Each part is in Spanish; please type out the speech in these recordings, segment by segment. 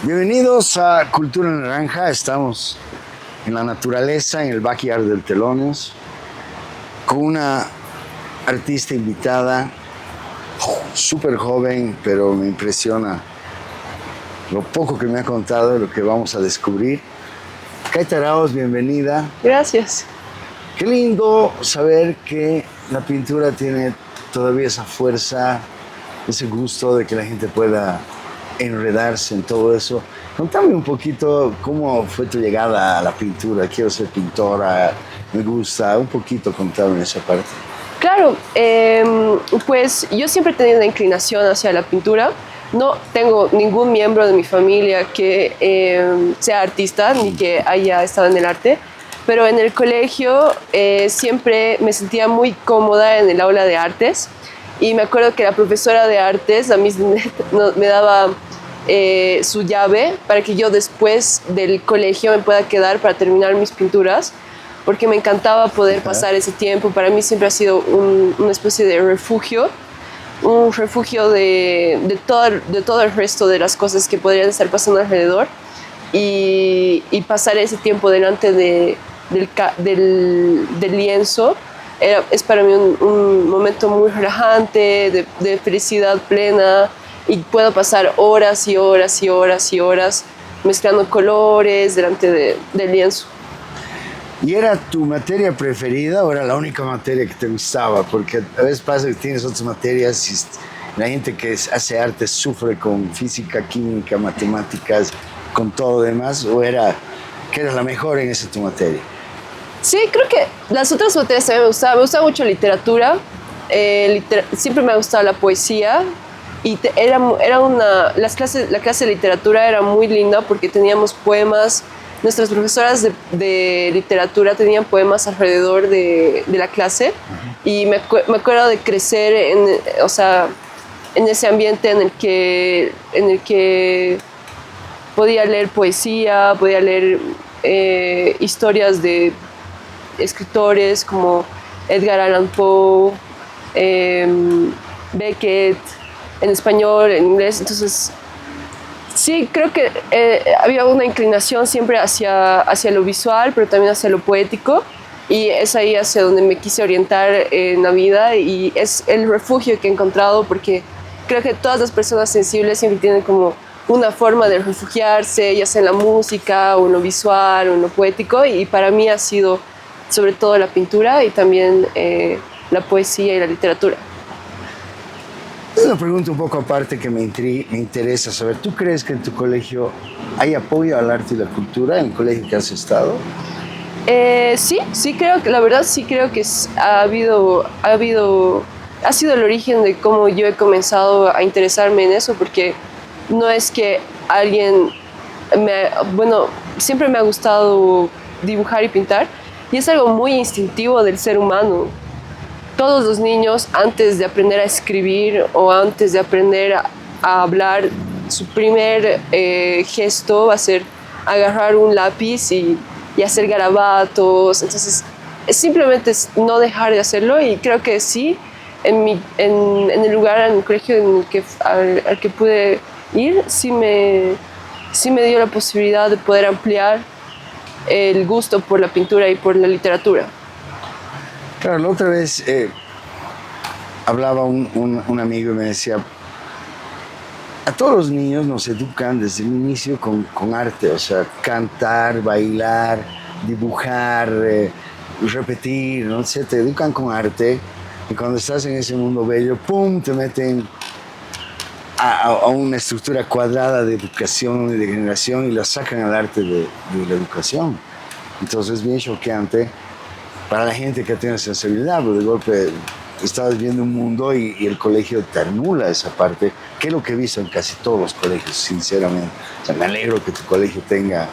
Bienvenidos a Cultura Naranja. Estamos en la naturaleza, en el backyard del Telones, con una artista invitada, súper joven, pero me impresiona lo poco que me ha contado, lo que vamos a descubrir. Kaita Arauz, bienvenida. Gracias. Qué lindo saber que la pintura tiene todavía esa fuerza, ese gusto de que la gente pueda enredarse en todo eso. Contame un poquito cómo fue tu llegada a la pintura. Quiero ser pintora, me gusta. Un poquito contame esa parte. Claro, pues yo siempre he tenido una inclinación hacia la pintura. No tengo ningún miembro de mi familia que sea artista ni que haya estado en el arte, pero en el colegio siempre me sentía muy cómoda en el aula de artes y me acuerdo que la profesora de artes a mí me daba su llave para que yo después del colegio me pueda quedar para terminar mis pinturas, porque me encantaba poder pasar ese tiempo. Para mí siempre ha sido una especie de refugio, un refugio de todo el resto de las cosas que podrían estar pasando alrededor, y pasar ese tiempo delante del lienzo es para mí un momento muy relajante, de felicidad plena, y puedo pasar horas y horas y horas y horas mezclando colores delante del lienzo. ¿Y era tu materia preferida o era la única materia que te gustaba? Porque a veces pasa que tienes otras materias y la gente que hace arte sufre con física, química, matemáticas, con todo lo demás, o era que eras la mejor en esa tu materia. Sí, creo que las otras materias también me gustaban. Me gustaba mucho literatura, siempre me ha gustado la poesía, y la clase de literatura era muy linda porque teníamos poemas. Nuestras profesoras de literatura tenían poemas alrededor de la clase, y me acuerdo de crecer en ese ambiente en el que podía leer poesía, podía leer historias de escritores como Edgar Allan Poe, Beckett, en español, en inglés. Entonces sí, creo que había una inclinación siempre hacia lo visual, pero también hacia lo poético, y es ahí hacia donde me quise orientar en la vida, y es el refugio que he encontrado, porque creo que todas las personas sensibles siempre tienen como una forma de refugiarse, ya sea en la música, o en lo visual, o en lo poético, y para mí ha sido sobre todo la pintura y también la poesía y la literatura. Es una pregunta un poco aparte que me interesa saber. ¿Tú crees que en tu colegio hay apoyo al arte y la cultura, en el colegio que has estado? Sí creo que, la verdad sí creo que ha sido el origen de cómo yo he comenzado a interesarme en eso, porque no es que siempre me ha gustado dibujar y pintar, y es algo muy instintivo del ser humano. Todos los niños, antes de aprender a escribir o antes de aprender a hablar, su primer gesto va a ser agarrar un lápiz y hacer garabatos. Entonces, simplemente es no dejar de hacerlo, y creo que sí, en el lugar, en el colegio al que pude ir, sí me dio la posibilidad de poder ampliar el gusto por la pintura y por la literatura. Claro, la otra vez hablaba un amigo y me decía, a todos los niños nos educan desde el inicio con arte, o sea, cantar, bailar, dibujar, repetir, ¿no? O sea, te educan con arte, y cuando estás en ese mundo bello, ¡pum!, te meten a una estructura cuadrada de educación y de generación, y la sacan al arte de la educación. Entonces es bien choqueante para la gente que tiene sensibilidad, pero de golpe estás viendo un mundo y el colegio te anula esa parte, que es lo que he visto en casi todos los colegios, sinceramente. O sea, me alegro que tu colegio tenga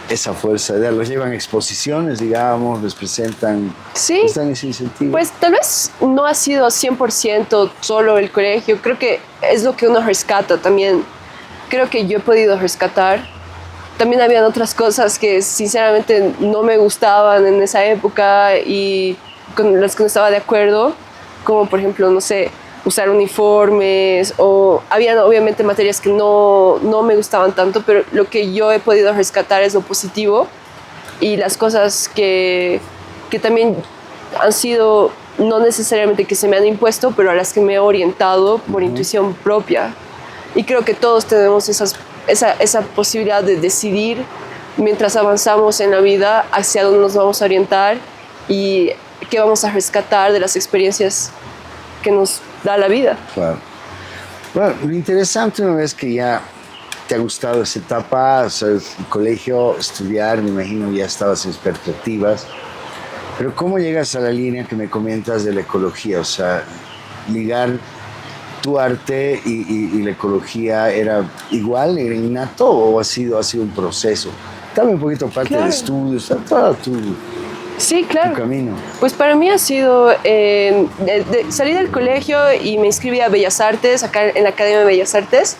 esa fuerza. Los llevan a exposiciones, digamos, les presentan, sí, les dan ese incentivo. Pues tal vez no ha sido 100% solo el colegio, creo que es lo que uno rescata también. Creo que yo he podido rescatar. También habían otras cosas que sinceramente no me gustaban en esa época y con las que no estaba de acuerdo, como por ejemplo, no sé, usar uniformes, o habían obviamente materias que no me gustaban tanto, pero lo que yo he podido rescatar es lo positivo y las cosas que también han sido no necesariamente que se me han impuesto, pero a las que me he orientado por intuición propia. Y creo que todos tenemos esa posibilidad de decidir mientras avanzamos en la vida hacia dónde nos vamos a orientar y qué vamos a rescatar de las experiencias que nos da la vida. Claro. Bueno, lo interesante una vez que ya te ha gustado esa etapa, o sea, el colegio, estudiar, me imagino ya estabas en perspectivas, pero ¿cómo llegas a la línea que me comentas de la ecología? O sea, ligar tu arte y la ecología era igual, era innato o ha sido un proceso? Dame un poquito parte Claro. de estudios, todo tu Sí, claro. camino. Pues para mí ha sido, salí del colegio y me inscribí a Bellas Artes, acá en la Academia de Bellas Artes,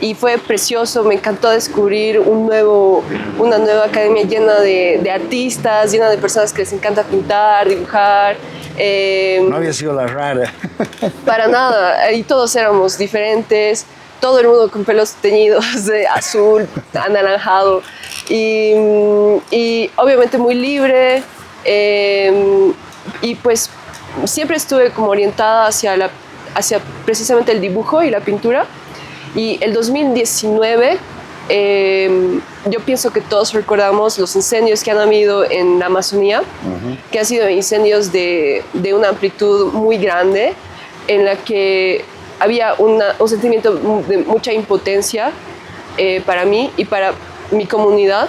y fue precioso, me encantó descubrir una nueva academia llena de artistas, llena de personas que les encanta pintar, dibujar. No había sido la rara. Para nada, y todos éramos diferentes, todo el mundo con pelos teñidos de azul, anaranjado, y obviamente muy libre, y pues siempre estuve como orientada hacia precisamente el dibujo y la pintura, y el 2019 yo pienso que todos recordamos los incendios que han habido en la Amazonía, que han sido incendios de una amplitud muy grande, en la que había un sentimiento de mucha impotencia para mí y para mi comunidad,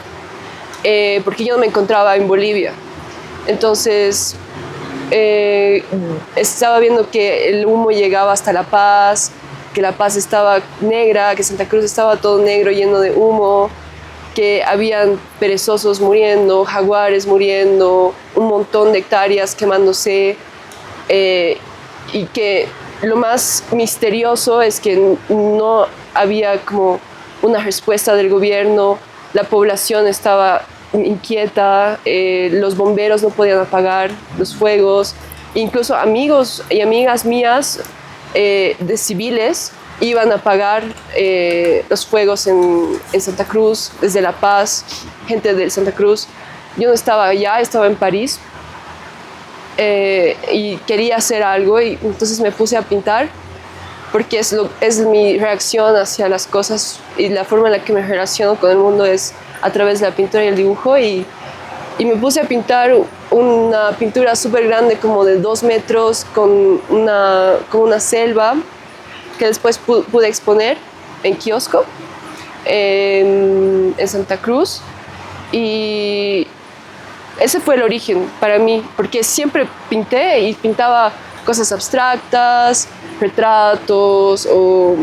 porque yo no me encontraba en Bolivia. Entonces, estaba viendo que el humo llegaba hasta La Paz, que La Paz estaba negra, que Santa Cruz estaba todo negro, lleno de humo, que habían perezosos muriendo, jaguares muriendo, un montón de hectáreas quemándose, y que lo más misterioso es que no había como una respuesta del gobierno, la población estaba inquieta, los bomberos no podían apagar los fuegos, incluso amigos y amigas mías de civiles iban a apagar los fuegos en Santa Cruz, desde La Paz, gente de Santa Cruz. Yo no estaba allá, estaba en París, y quería hacer algo, y entonces me puse a pintar, porque es mi reacción hacia las cosas, y la forma en la que me relaciono con el mundo es a través de la pintura y el dibujo, y me puse a pintar una pintura súper grande, como de 2 metros, con una selva, que después pude exponer en kiosco, en Santa Cruz, y ese fue el origen para mí, porque siempre pinté y pintaba cosas abstractas, retratos o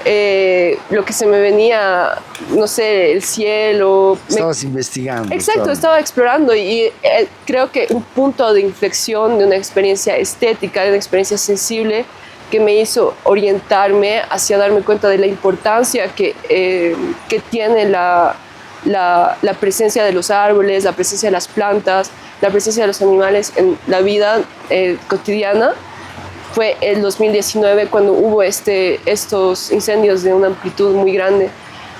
lo que se me venía, no sé, el cielo. Estabas investigando. Exacto, estaba explorando, y creo que un punto de inflexión de una experiencia estética, de una experiencia sensible, que me hizo orientarme hacia darme cuenta de la importancia que tiene la presencia de los árboles, la presencia de las plantas, la presencia de los animales en la vida cotidiana. Fue el 2019 cuando hubo estos incendios de una amplitud muy grande.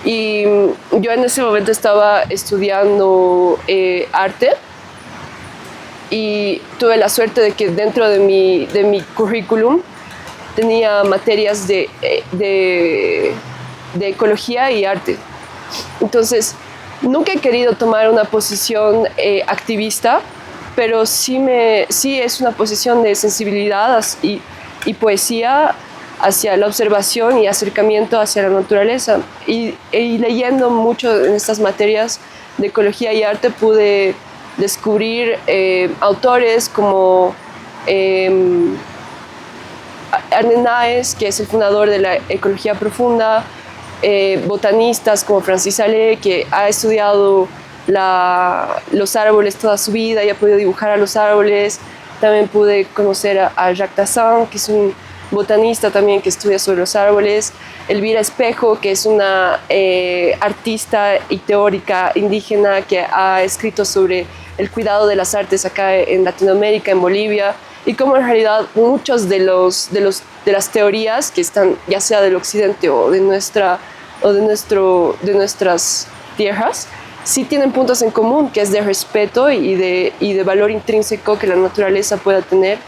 Y yo en ese momento estaba estudiando arte, y tuve la suerte de que dentro de mi currículum tenía materias de ecología y arte. Entonces, nunca he querido tomar una posición activista, pero sí es una posición de sensibilidad y poesía hacia la observación y acercamiento hacia la naturaleza. Y leyendo mucho en estas materias de ecología y arte pude descubrir autores como Arnenaes, que es el fundador de la ecología profunda, botanistas como Francis Allais, que ha estudiado los árboles toda su vida y ha podido dibujar a los árboles. También pude conocer a Jacques Tassin, que es un botanista también que estudia sobre los árboles. Elvira Espejo, que es una artista y teórica indígena que ha escrito sobre el cuidado de las artes acá en Latinoamérica, en Bolivia. y cómo en realidad muchos de las teorías que están ya sea del occidente o de nuestras tierras sí tienen puntos en común, que es de respeto y de valor intrínseco que la naturaleza pueda tener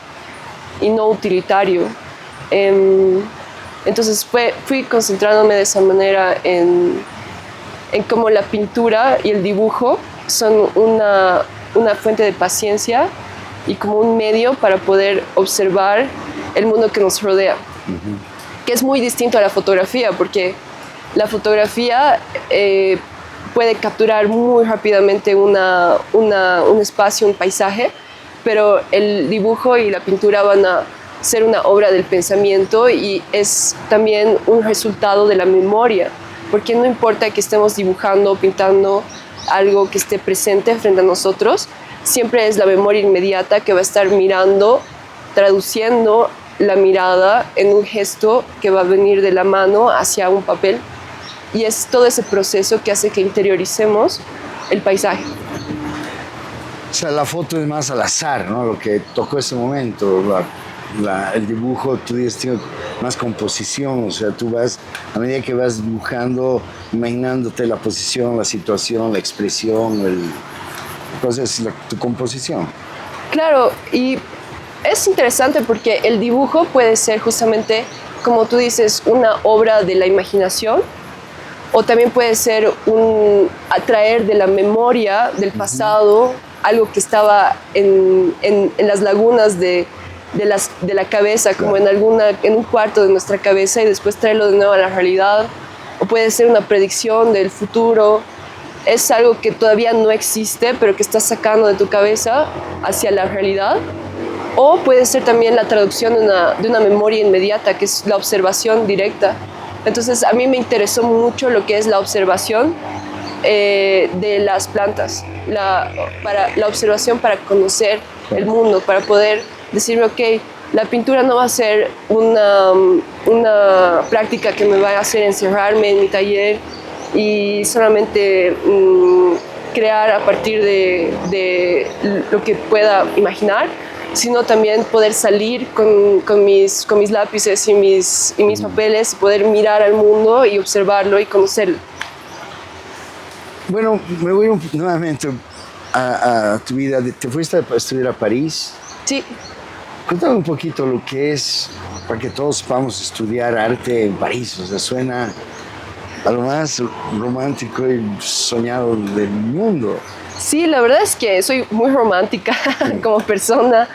y no utilitario. Entonces fui concentrándome de esa manera en cómo la pintura y el dibujo son una fuente de paciencia y como un medio para poder observar el mundo que nos rodea, que es muy distinto a la fotografía, porque la fotografía puede capturar muy rápidamente un espacio, un paisaje, pero el dibujo y la pintura van a ser una obra del pensamiento y es también un resultado de la memoria, porque no importa que estemos dibujando o pintando algo que esté presente frente a nosotros, siempre es la memoria inmediata que va a estar mirando, traduciendo la mirada en un gesto que va a venir de la mano hacia un papel. Y es todo ese proceso que hace que interioricemos el paisaje. O sea, la foto es más al azar, ¿no? Lo que tocó ese momento. El dibujo, tú dices, tiene más composición. O sea, tú vas, a medida que vas dibujando, imaginándote la posición, la situación, la expresión, entonces tu composición. Claro, y es interesante porque el dibujo puede ser justamente, como tú dices, una obra de la imaginación, o también puede ser atraer de la memoria del pasado algo que estaba en las lagunas de la cabeza, como en un cuarto de nuestra cabeza, y después traerlo de nuevo a la realidad. O puede ser una predicción del futuro. Es algo que todavía no existe, pero que estás sacando de tu cabeza hacia la realidad. O puede ser también la traducción de una memoria inmediata, que es la observación directa. Entonces a mí me interesó mucho lo que es la observación de las plantas, la observación para conocer el mundo, para poder decirme, ok, la pintura no va a ser una práctica que me va a hacer encerrarme en mi taller y solamente crear a partir de lo que pueda imaginar, sino también poder salir con mis lápices y mis papeles y poder mirar al mundo y observarlo y conocerlo. Bueno, me voy nuevamente a tu vida. ¿Te fuiste a estudiar a París? Sí. Cuéntame un poquito lo que es, para que todos podamos estudiar arte en París. O sea, suena a lo más romántico y soñado del mundo. Sí, la verdad es que soy muy romántica como persona.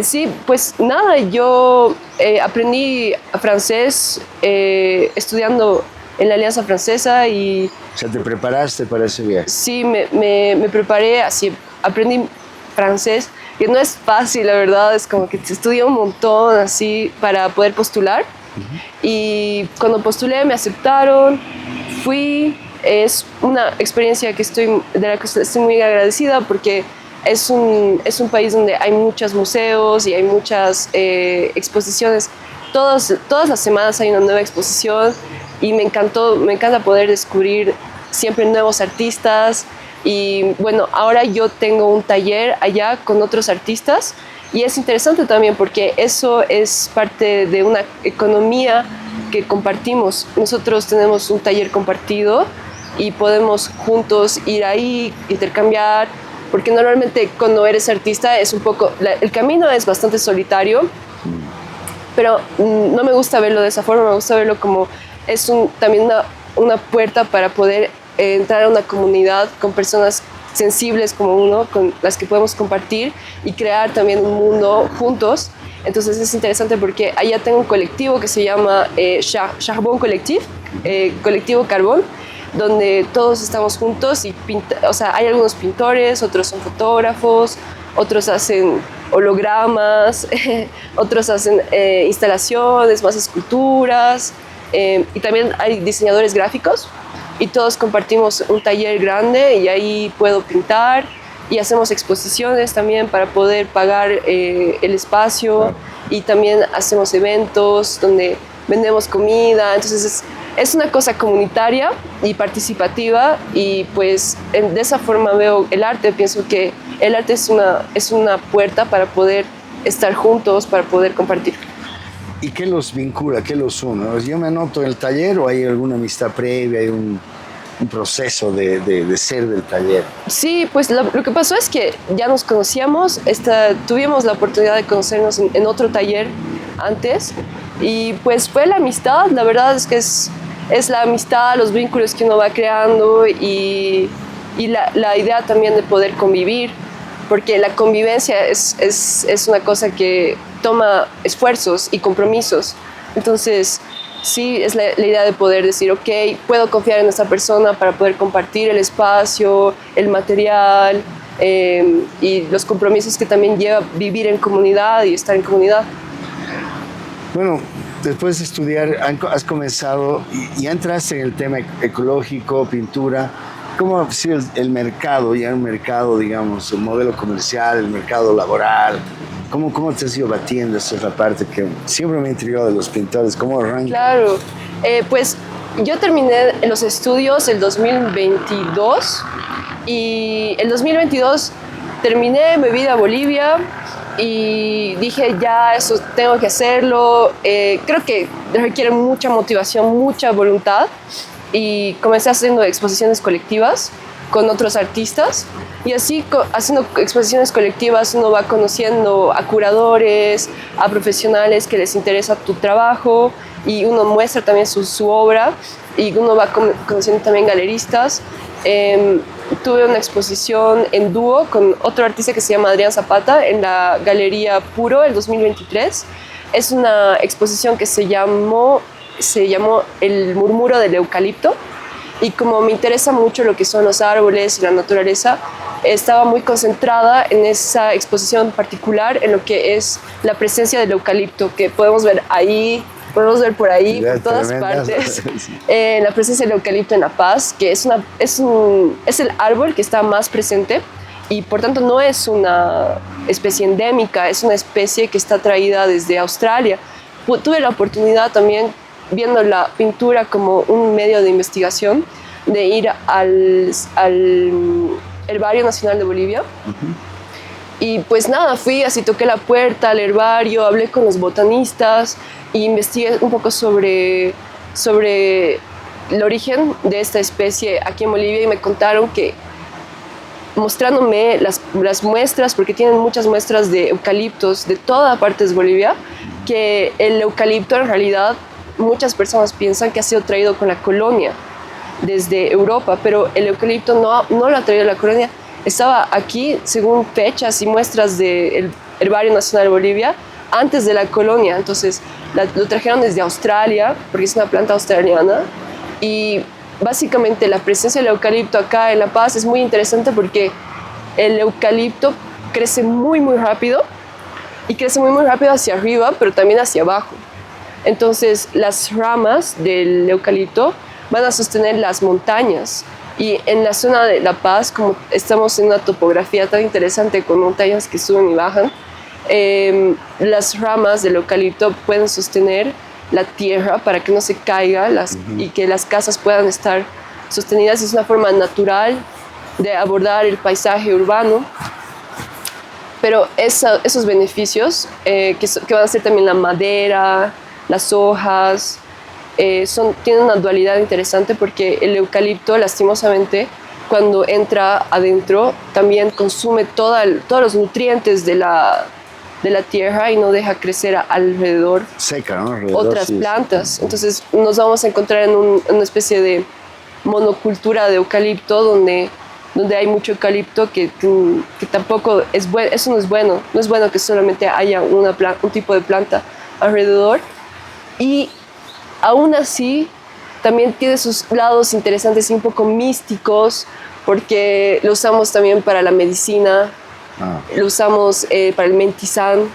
Sí, pues nada, yo aprendí francés estudiando en la Alianza Francesa y... O sea, ¿te preparaste para ese viaje? Sí, me preparé así, aprendí francés, que no es fácil, la verdad, es como que se estudia un montón así para poder postular. Y cuando postulé me aceptaron, fui, es una experiencia de la que estoy muy agradecida porque es un país donde hay muchos museos y hay muchas exposiciones. Todas las semanas hay una nueva exposición y me encanta poder descubrir siempre nuevos artistas. Y bueno, ahora yo tengo un taller allá con otros artistas y es interesante también porque eso es parte de una economía que compartimos. Nosotros tenemos un taller compartido y podemos juntos ir ahí, intercambiar, porque normalmente cuando eres artista es un poco, el camino es bastante solitario, pero no me gusta verlo de esa forma, me gusta verlo como es también una puerta para poder entrar a una comunidad con personas sensibles como uno, con las que podemos compartir y crear también un mundo juntos. Entonces es interesante porque allá tengo un colectivo que se llama Charbon Collectif, Colectivo Carbón, donde todos estamos juntos y o sea, hay algunos pintores, otros son fotógrafos, otros hacen hologramas, otros hacen instalaciones, más esculturas, y también hay diseñadores gráficos y todos compartimos un taller grande y ahí puedo pintar y hacemos exposiciones también para poder pagar el espacio y también hacemos eventos donde vendemos comida, entonces es una cosa comunitaria y participativa y pues de esa forma veo el arte. Pienso que el arte es una puerta para poder estar juntos, para poder compartir. ¿Y qué los vincula, qué los une? ¿Yo me anoto en el taller o hay alguna amistad previa, hay un proceso de ser del taller? Sí, pues lo que pasó es que ya nos conocíamos, tuvimos la oportunidad de conocernos en otro taller antes y pues fue la amistad, la verdad es que es la amistad, los vínculos que uno va creando y la idea también de poder convivir, porque la convivencia es una cosa que toma esfuerzos y compromisos. Entonces, sí, es la idea de poder decir, ok, puedo confiar en esta persona para poder compartir el espacio, el material y los compromisos que también lleva vivir en comunidad y estar en comunidad. Bueno, después de estudiar, has comenzado y ya entraste en el tema ecológico, pintura. ¿Cómo ha sido el mercado, ya un mercado, digamos, el modelo comercial, el mercado laboral? ¿Cómo te has ido batiendo? Esa es la parte que siempre me ha intrigado de los pintores. ¿Cómo arranca? Claro, pues yo terminé los estudios el 2022 y el 2022 terminé, me vine a Bolivia y dije ya, eso tengo que hacerlo. Creo que requiere mucha motivación, mucha voluntad y comencé haciendo exposiciones colectivas con otros artistas y así haciendo exposiciones colectivas uno va conociendo a curadores, a profesionales que les interesa tu trabajo y uno muestra también su obra y uno va conociendo también galeristas. Tuve una exposición en dúo con otro artista que se llama Adrián Zapata en la Galería Puro el 2023. Es una exposición que se llamó El murmuro del eucalipto y como me interesa mucho lo que son los árboles y la naturaleza, estaba muy concentrada en esa exposición particular en lo que es la presencia del eucalipto, que podemos ver ahí, podemos ver por ahí, por todas partes. La presencia del eucalipto en La Paz, que es el árbol que está más presente y por tanto no es una especie endémica, es una especie que está traída desde Australia. Tuve la oportunidad también, viendo la pintura como un medio de investigación, de ir al Herbario Nacional de Bolivia. Y pues nada, fui, así toqué la puerta al herbario, hablé con los botanistas e investigué un poco sobre el origen de esta especie aquí en Bolivia y me contaron que, mostrándome las muestras, porque tienen muchas muestras de eucaliptos de toda parte de Bolivia, que el eucalipto en realidad muchas personas piensan que ha sido traído con la colonia desde Europa, pero el eucalipto no lo ha traído la colonia. Estaba aquí, según fechas y muestras del Herbario Nacional de Bolivia, antes de la colonia. Entonces, lo trajeron desde Australia, porque es una planta australiana. Y básicamente la presencia del eucalipto acá en La Paz es muy interesante porque el eucalipto crece muy, muy rápido. Y crece muy, muy rápido hacia arriba, pero también hacia abajo. Entonces, las ramas del eucalipto van a sostener las montañas. Y en la zona de La Paz, como estamos en una topografía tan interesante con montañas que suben y bajan, las ramas del eucalipto pueden sostener la tierra para que no se caiga y que las casas puedan estar sostenidas. Es una forma natural de abordar el paisaje urbano. Pero esos beneficios, que van a ser también la madera, las hojas, tienen una dualidad interesante porque el eucalipto, lastimosamente, cuando entra adentro, también consume todos los nutrientes de la tierra y no deja crecer alrededor, seca, ¿no? Alrededor, otras plantas. Entonces nos vamos a encontrar en una especie de monocultura de eucalipto donde hay mucho eucalipto que tampoco es bueno. Eso no es bueno. No es bueno que solamente haya un tipo de planta alrededor. Y aún así, también tiene sus lados interesantes y un poco místicos, porque lo usamos también para la medicina, lo usamos para el mentizán,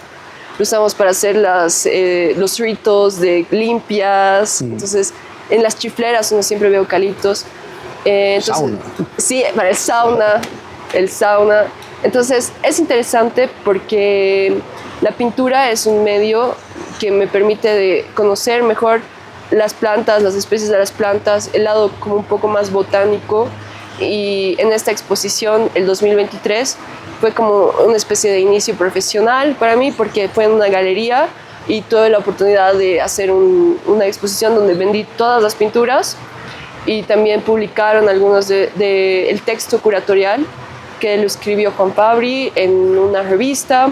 lo usamos para hacer los ritos de limpias. Entonces, en las chifleras uno siempre ve eucaliptos. Sauna. Sí, para el sauna. Entonces es interesante porque la pintura es un medio que me permite de conocer mejor las plantas, las especies de las plantas, el lado como un poco más botánico. Y en esta exposición, el 2023, fue como una especie de inicio profesional para mí porque fue en una galería y tuve la oportunidad de hacer una exposición donde vendí todas las pinturas y también publicaron algunos el texto curatorial que lo escribió Juan Fabri en una revista.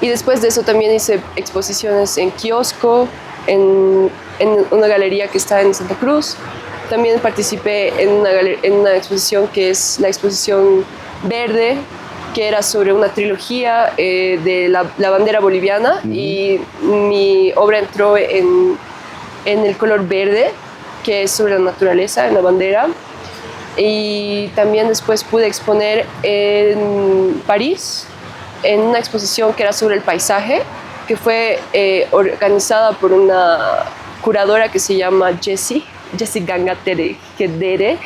Y después de eso también hice exposiciones en kiosco, en una galería que está en Santa Cruz. También participé en una exposición que es la exposición Verde, que era sobre una trilogía de la bandera boliviana, y mi obra entró en el color verde, que es sobre la naturaleza en la bandera. Y también después pude exponer en París, en una exposición que era sobre el paisaje, que fue organizada por una curadora que se llama Jessie Gangatere Kedere.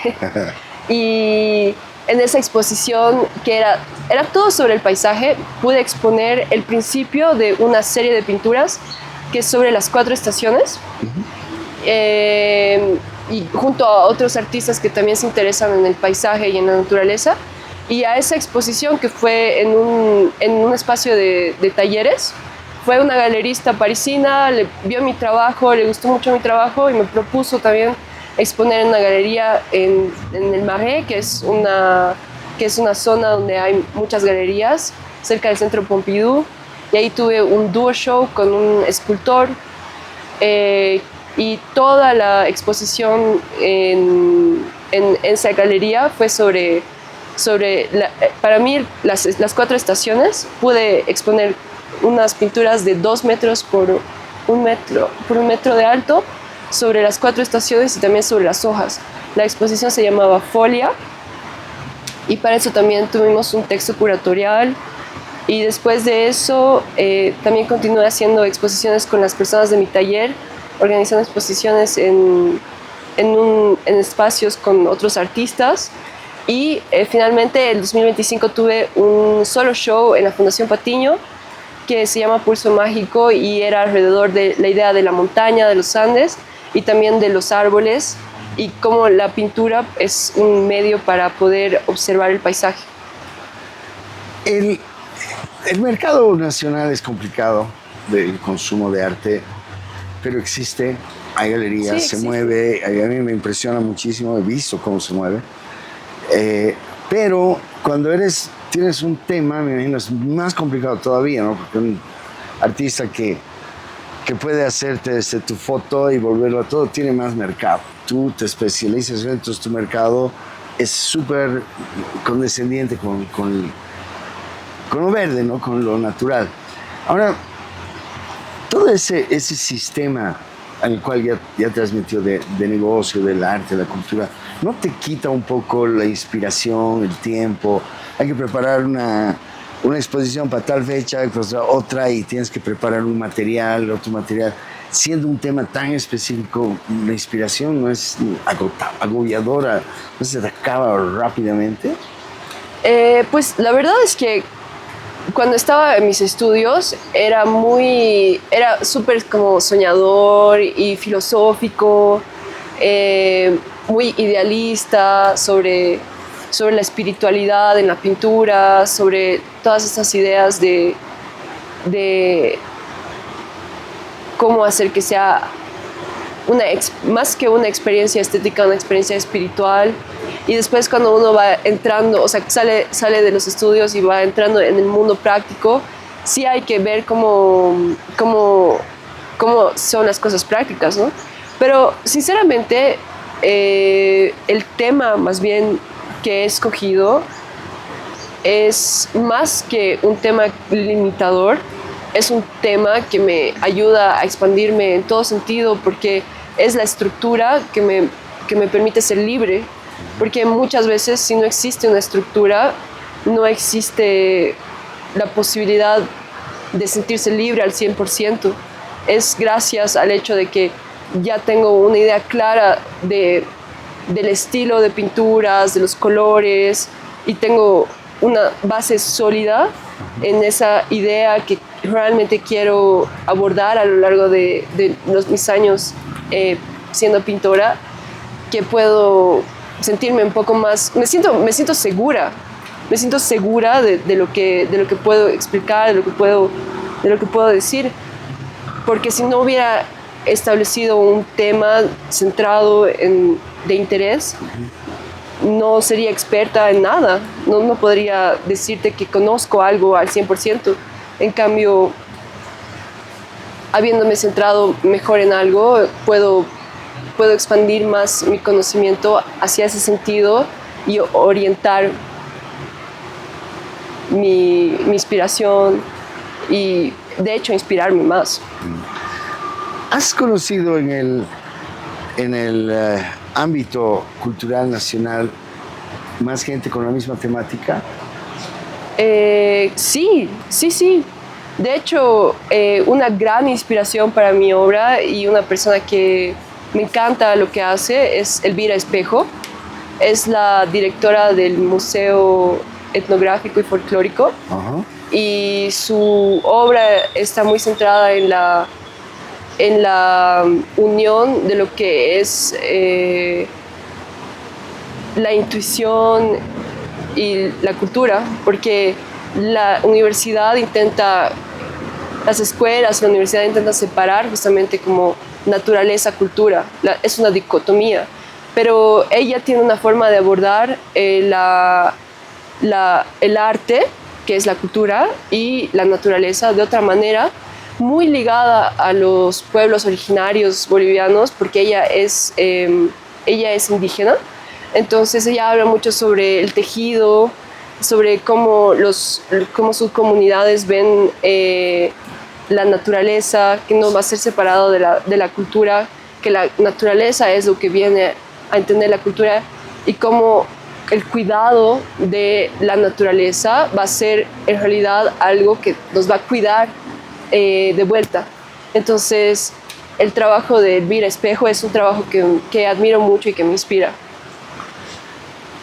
Y en esa exposición, que era todo sobre el paisaje, pude exponer el principio de una serie de pinturas que es sobre las 4 estaciones. Y junto a otros artistas que también se interesan en el paisaje y en la naturaleza. Y a esa exposición, que fue en un espacio de talleres, fue una galerista parisina, vio mi trabajo, le gustó mucho mi trabajo y me propuso también exponer en una galería en el Marais, que es una zona donde hay muchas galerías, cerca del Centro Pompidou. Y ahí tuve un dúo show con un escultor. Y toda la exposición en esa galería fue para mí, las 4 estaciones. Pude exponer unas pinturas de 2 metros por un metro de alto sobre las 4 estaciones y también sobre las hojas. La exposición se llamaba Folia, y para eso también tuvimos un texto curatorial. Y después de eso también continué haciendo exposiciones con las personas de mi taller, organizando exposiciones en espacios con otros artistas. Y finalmente, el 2025 tuve un solo show en la Fundación Patiño que se llama Pulso Mágico, y era alrededor de la idea de la montaña, de los Andes y también de los árboles, y cómo la pintura es un medio para poder observar el paisaje. El mercado nacional es complicado del consumo de arte, pero existe, hay galerías, se mueve, a mí me impresiona muchísimo, he visto cómo se mueve. Pero cuando tienes un tema, me imagino, es más complicado todavía, ¿no? Porque un artista que puede hacerte desde tu foto y volverlo a todo, tiene más mercado. Tú te especializas, entonces tu mercado es súper condescendiente con lo verde, ¿no? Con lo natural. Ahora, todo ese sistema al cual ya te has metido de negocio, del arte, de la cultura, ¿no te quita un poco la inspiración, el tiempo? Hay que preparar una exposición para tal fecha, pues otra, y tienes que preparar otro material. Siendo un tema tan específico, la inspiración no es agobiadora, no se te acaba rápidamente. Pues la verdad es que cuando estaba en mis estudios era súper como soñador y filosófico, muy idealista sobre la espiritualidad en la pintura, sobre todas estas ideas de cómo hacer que sea más que una experiencia estética, una experiencia espiritual. Y después, cuando uno va entrando, o sea, sale de los estudios y va entrando en el mundo práctico, sí hay que ver cómo son las cosas prácticas, ¿no? Pero sinceramente, el tema más bien que he escogido es más que un tema limitador, es un tema que me ayuda a expandirme en todo sentido, porque es la estructura que me permite ser libre. Porque muchas veces, si no existe una estructura, no existe la posibilidad de sentirse libre al 100%. Es gracias al hecho de que ya tengo una idea clara del estilo de pinturas, de los colores, y tengo una base sólida en esa idea que realmente quiero abordar a lo largo de mis años siendo pintora, que puedo sentirme un poco más, me siento segura me siento segura de lo que puedo explicar, de lo que puedo decir, porque si no hubiera establecido un tema centrado de interés, no sería experta en nada, no podría decirte que conozco algo al 100%. En cambio, habiéndome centrado mejor en algo, puedo expandir más mi conocimiento hacia ese sentido y orientar mi inspiración y, de hecho, inspirarme más. ¿Has conocido en el ámbito cultural nacional más gente con la misma temática? Sí. De hecho, una gran inspiración para mi obra y una persona que me encanta lo que hace es Elvira Espejo. Es la directora del Museo Etnográfico y Folclórico. Uh-huh. Y su obra está muy centrada en la unión de lo que es la intuición y la cultura, porque la universidad las escuelas, la universidad intenta separar justamente como naturaleza, cultura, es una dicotomía, pero ella tiene una forma de abordar el arte, que es la cultura, y la naturaleza de otra manera, muy ligada a los pueblos originarios bolivianos, porque ella es indígena. Entonces ella habla mucho sobre el tejido, sobre cómo sus comunidades ven la naturaleza, que no va a ser separado de la cultura, que la naturaleza es lo que viene a entender la cultura, y cómo el cuidado de la naturaleza va a ser en realidad algo que nos va a cuidar de vuelta. Entonces el trabajo de Elvira Espejo es un trabajo que admiro mucho y que me inspira.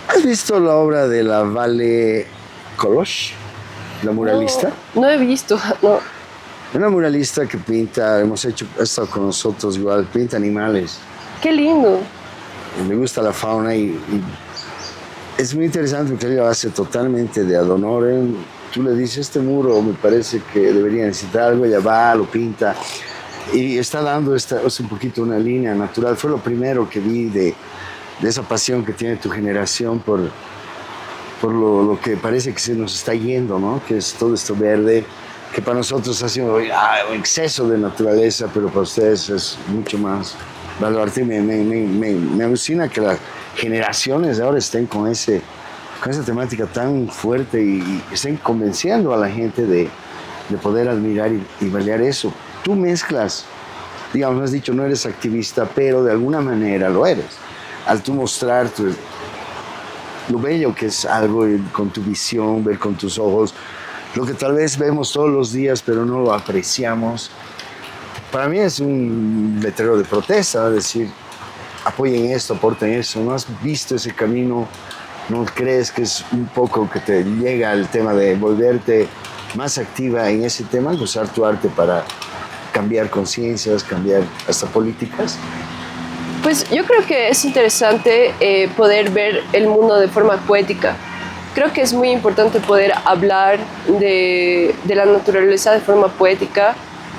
¿Has visto la obra de la Vale Colosh, la muralista? No he visto, no. Una muralista que pinta, ha estado con nosotros igual, pinta animales. ¡Qué lindo! Le gusta la fauna y es muy interesante porque ella lo hace totalmente de ad honorem. Tú le dices, este muro me parece que debería necesitar algo, ella va, lo pinta y está dando un poquito una línea natural. Fue lo primero que vi de esa pasión que tiene tu generación por lo que parece que se nos está yendo, ¿no? Que es todo esto verde, que para nosotros ha sido un exceso de naturaleza, pero para ustedes es mucho más valorarte. Me alucina que las generaciones de ahora estén con esa temática tan fuerte y estén convenciendo a la gente de poder admirar y validar eso. Tú mezclas, digamos, has dicho no eres activista, pero de alguna manera lo eres. Al tú mostrar lo bello que es algo con tu visión, ver con tus ojos, lo que tal vez vemos todos los días, pero no lo apreciamos. Para mí es un letrero de protesta, decir, apoyen esto, aporten eso. ¿No has visto ese camino? ¿No crees que es un poco que te llega el tema de volverte más activa en ese tema, usar tu arte para cambiar conciencias, cambiar hasta políticas? Pues yo creo que es interesante poder ver el mundo de forma poética. Creo que es muy importante poder hablar de la naturaleza de forma poética,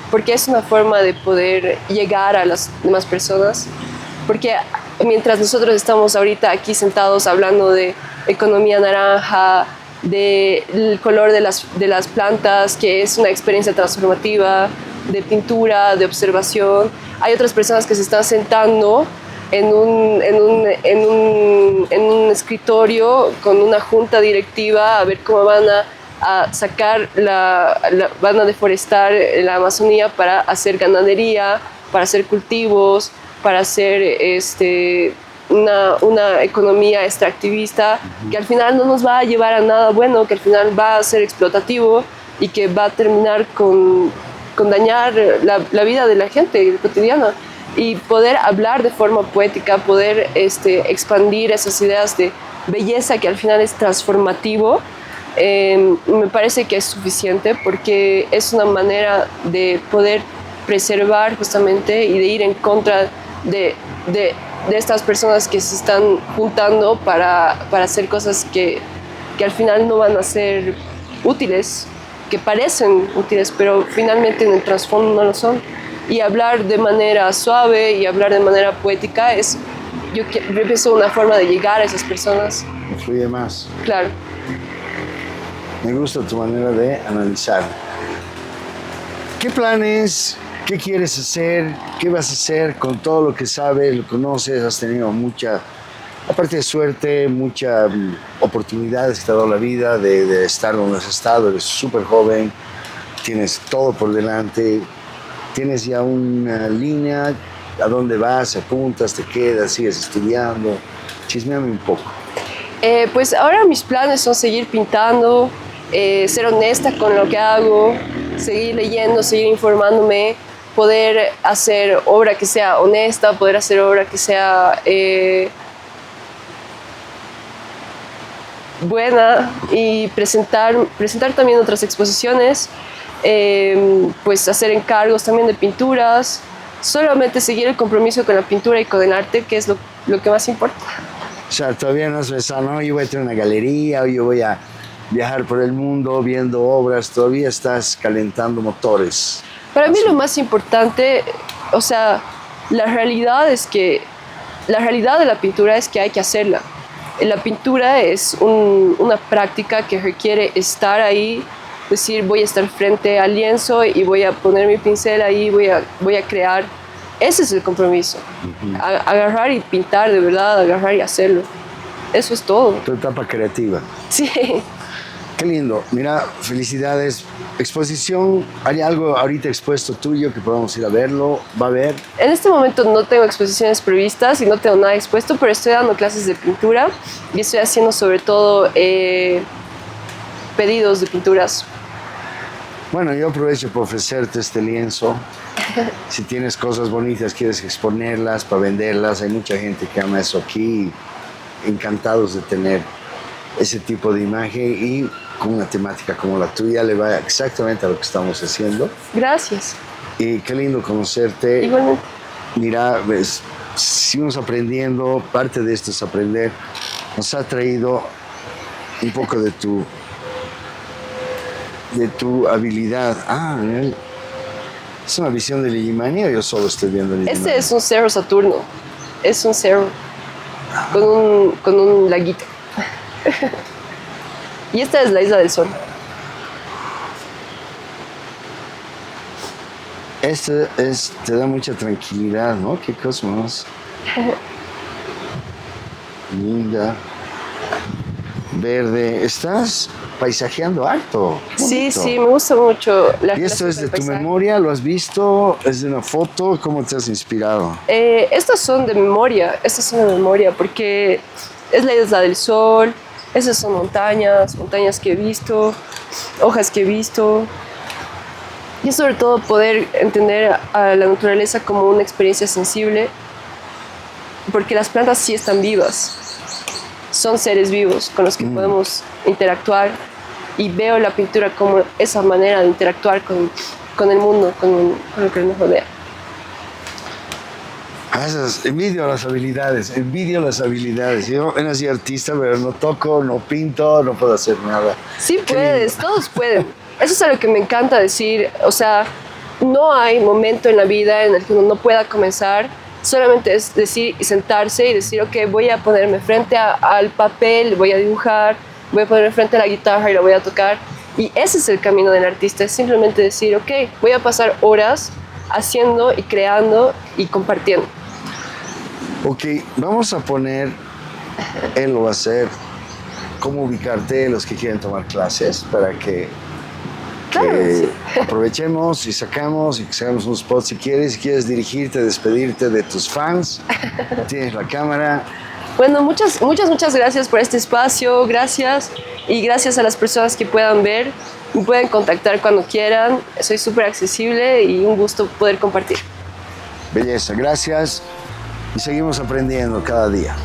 porque es una forma de poder llegar a las demás personas. Porque mientras nosotros estamos ahorita aquí sentados hablando de economía naranja, del color de las plantas, que es una experiencia transformativa, de pintura, de observación, hay otras personas que se están sentando en un escritorio con una junta directiva a ver cómo van a sacar van a deforestar la Amazonía para hacer ganadería, para hacer cultivos, para hacer una economía extractivista que al final no nos va a llevar a nada bueno, que al final va a ser explotativo y que va a terminar con dañar la vida de la gente cotidiana. Y poder hablar de forma poética, poder expandir esas ideas de belleza que al final es transformativo, me parece que es suficiente, porque es una manera de poder preservar justamente y de ir en contra de estas personas que se están juntando para hacer cosas que que al final no van a ser útiles, que parecen útiles, pero finalmente en el trasfondo no lo son. Y hablar de manera suave y hablar de manera poética es, yo pienso, una forma de llegar a esas personas. Influye más. Claro. Me gusta tu manera de analizar. ¿Qué planes? ¿Qué quieres hacer? ¿Qué vas a hacer con todo lo que sabes, lo conoces? Has tenido mucha, aparte de suerte, muchas oportunidades que te ha dado la vida de estar donde has estado. Eres súper joven, tienes todo por delante, tienes ya una línea, a dónde vas, apuntas, te quedas, sigues estudiando. Chisméame un poco. Pues ahora mis planes son seguir pintando, ser honesta con lo que hago, seguir leyendo, seguir informándome, poder hacer obra que sea honesta, poder hacer obra que sea buena y presentar también otras exposiciones, pues hacer encargos también de pinturas, solamente seguir el compromiso con la pintura y con el arte, que es lo que más importa. O sea, todavía no has pensado, no, yo voy a tener una galería o yo voy a viajar por el mundo viendo obras, todavía estás calentando motores. Para mí lo más importante, o sea, la realidad de la pintura es que hay que hacerla. La pintura es una práctica que requiere estar ahí, decir voy a estar frente al lienzo y voy a poner mi pincel ahí, voy a crear. Ese es el compromiso. Agarrar y pintar de verdad, agarrar y hacerlo. Eso es todo. Tu etapa creativa. Sí. Qué lindo. Mira, felicidades. Exposición, ¿hay algo ahorita expuesto tuyo que podamos ir a verlo? ¿Va a haber? En este momento no tengo exposiciones previstas y no tengo nada expuesto, pero estoy dando clases de pintura y estoy haciendo sobre todo pedidos de pinturas. Bueno, yo aprovecho para ofrecerte este lienzo. Si tienes cosas bonitas, quieres exponerlas para venderlas, hay mucha gente que ama eso aquí. Encantados de tener ese tipo de imagen y con una temática como la tuya le va exactamente a lo que estamos haciendo. Gracias. Y qué lindo conocerte. Igualmente. Mira, ves, seguimos aprendiendo, parte de esto es aprender. Nos ha traído un poco de tu habilidad. ¿Es una visión de Illimani o yo solo estoy viendo Illimani? Este es un cerro Saturno. Es un cerro con un laguito. Y esta es la Isla del Sol. Te da mucha tranquilidad, ¿no? Qué cosa más linda, verde. Estás paisajeando alto. Sí, sí, me gusta mucho. ¿Y esto es de tu memoria? ¿Lo has visto? ¿Es de una foto? ¿Cómo te has inspirado? Estas son de memoria, porque es la Isla del Sol, esas son montañas que he visto, hojas que he visto. Y sobre todo poder entender a la naturaleza como una experiencia sensible, porque las plantas sí están vivas, son seres vivos con los que podemos interactuar, y veo la pintura como esa manera de interactuar con el mundo, con lo que nos rodea. Envidio las habilidades. Yo nací artista, pero no toco, no pinto, no puedo hacer nada. Sí puedes, todos pueden. Eso es algo que me encanta decir. O sea, no hay momento en la vida en el que uno no pueda comenzar. Solamente es decir y sentarse y decir, ok, voy a ponerme frente al papel, voy a dibujar, voy a ponerme frente a la guitarra y la voy a tocar. Y ese es el camino del artista, es simplemente decir, ok, voy a pasar horas haciendo y creando y compartiendo. Ok, vamos a poner, él lo va a hacer, cómo ubicarte los que quieren tomar clases para que Sí. Aprovechemos y sacamos un spot si quieres dirigirte, despedirte de tus fans. Tienes la cámara. Bueno, muchas gracias por este espacio, gracias, y gracias a las personas que puedan ver, me pueden contactar cuando quieran, soy súper accesible y un gusto poder compartir. Belleza, gracias y seguimos aprendiendo cada día.